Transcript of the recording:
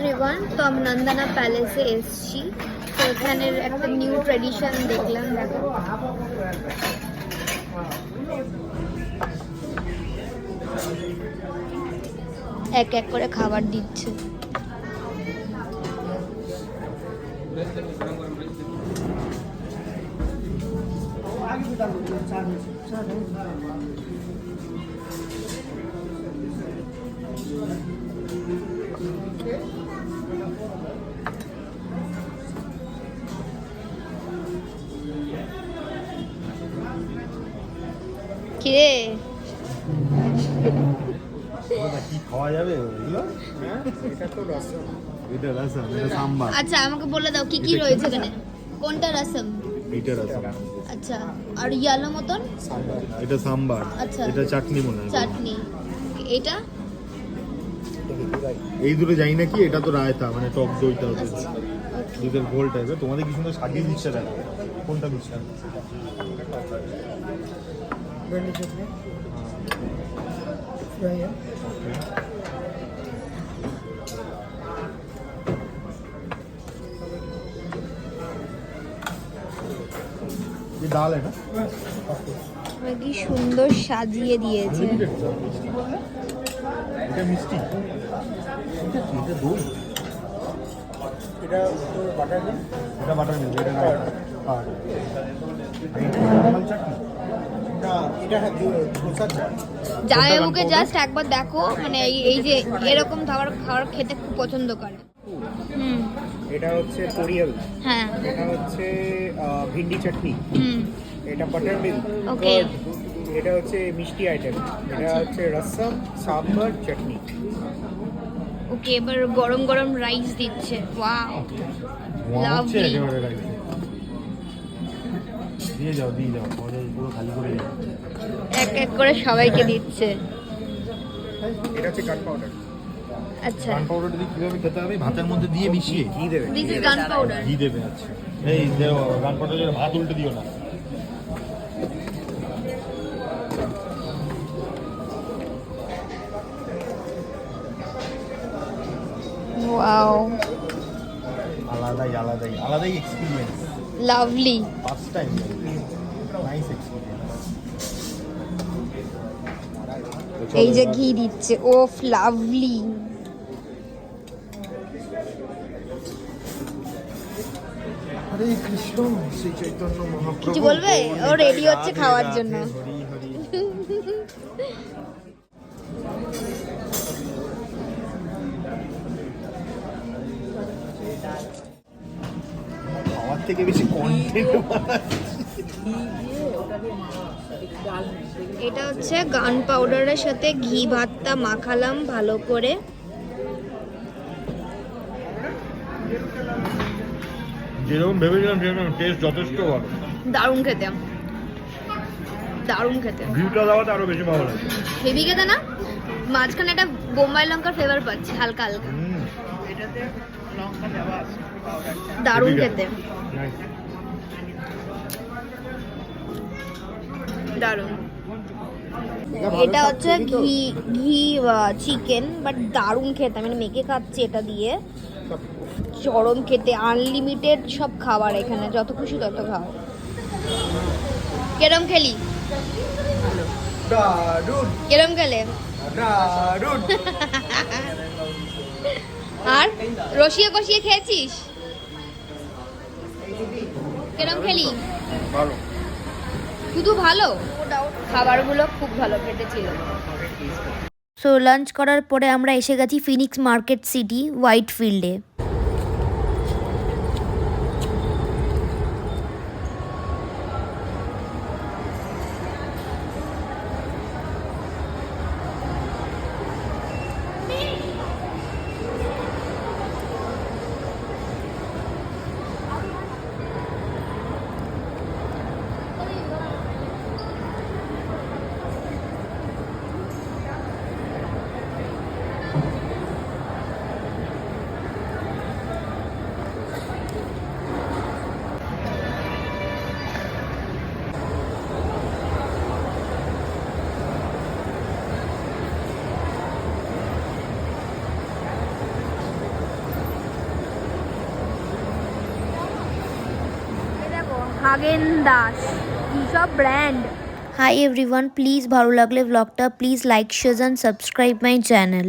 Everyone, তো আমি নন্দনা প্যালেসে এসেছি। তো এখানের একটা নিউ ট্রেডিশন দেখলাম। দেখো, এক এক করে খাবার দিচ্ছে। কিরে কি খাওয়া যাবে এগুলো? এটা তো রসম, এটা রসম, এটা সাম্বার। আচ্ছা, আমাকে বলে দাও কি কি রয়েছে এখানে। কোনটা রসম? এটা রসম। আচ্ছা, আর ইয়ালো মতন? এটা সাম্বার। আচ্ছা, এটা চাটনি মনে হয়। চাটনি। এটা এই দুটো জানি না কি, এটা তো রায়তা মানে টক দইটা হচ্ছে আচ্ছা, ওকে। দুধের ঘোল টাইপের। তোমাদের কি সুন্দর সাজিয়ে দিচ্ছে দেখো। কোনটা মিষ্টান? ये दाल है ना? কি সুন্দর সাজিয়ে দিয়েছে। এটা মিষ্টি। এটা দই। এটা তো বাটার মিল্ক। এটা বাটার মিল্ক। এটা রায়তা। আর এটা নরমাল চাটনি। না, এটা ধোসা চাটনি। জামাইবাবুকে জাস্ট একবার দেখো, মানে এই যে এরকম খাবার খাবার খেতে খুব পছন্দ করে। হুম, এটা হচ্ছে কোরিয়াল, হ্যাঁ, এটা হচ্ছে ভিন্ডি চাটনি, হুম, এটা বাটার মিল্ক, ওকে। এটা হচ্ছে মিষ্টি আইটেম, এটা আচ্ছা। হচ্ছে রসম সাম্বার চাটনি। ওকে, এবার গরম গরম রাইস দিচ্ছে। ওয়াও, হচ্ছে লাভলি। একেবারে রাইস। দিয়ে যাও পুরো খালি করে যাও। এক এক করে সবাইকে দিচ্ছে। এটা হচ্ছে গান পাউডার। আচ্ছা, গান পাউডার দিয়ে কিভাবে খেতে হবে? ভাতের মধ্যে দিয়ে মিশিয়ে ঘি দেবে। দিস ইজ গান পাউডার। ঘি দেবে। আচ্ছা, এই দেও গান পাউডারের ভাত উল্টে দিও না। ওয়াও, আলাদাই experience. Lovely. First time, nice experience. এই যে ঘি দিচ্ছে, ওফ লাভলি। হরে কৃষ্ণ শ্রী চৈতন্য মহাপ্রভু। কিছু বলবে? ও রেডি হচ্ছে খাওয়ার জন্য। হরি হরি। খাওয়ার থেকে বেশি কন্টেন্ট। এটা হচ্ছে গান পাউডারের সাথে ঘি ভাতটা মাখালাম ভালো করে। যেরকম ভেবেছিলাম সেরকম টেস্ট যথেষ্ট ভালো। দারুণ খেতে, দারুণ খেতে। ভিউটা দেওয়াতে আরো বেশি ভালো লাগে। হেভি খেতে না? মাঝখানে একটা বোম্বাই লঙ্কার ফ্লেভার পাচ্ছি হালকা হালকা। এটাতে লঙ্কা দেওয়া আছে, পাউডার। দারুণ Heavy খেতে, Nice. দারুণ। এটা হচ্ছে ঘি ঘি চিকেন, বাট দারুণ খেতে। আমি মেখে খাচ্ছি এটা দিয়ে, চরম খেতে। আনলিমিটেড সব খাবার এখানে, যত খুশি তত খাও। কেরম খেলি? দারুণ কেরম খেলে? দারুণ। আর রসিয়ে কষিয়ে খেয়েছিস? কেরম খেলি? ভালো। শুধু ভালো? খাবারগুলো খুব ভালো খেতে ছিল। সো লাঞ্চ করার পরে আমরা এসে গেছি ফিনিক্স মার্কেট সিটি হোয়াইট ফিল্ডে। হাগেন দাস এইসব ব্র্যান্ড। হাই এভরিওয়ান, প্লিজ ভালো লাগলে ব্লগটা please like share and subscribe my channel.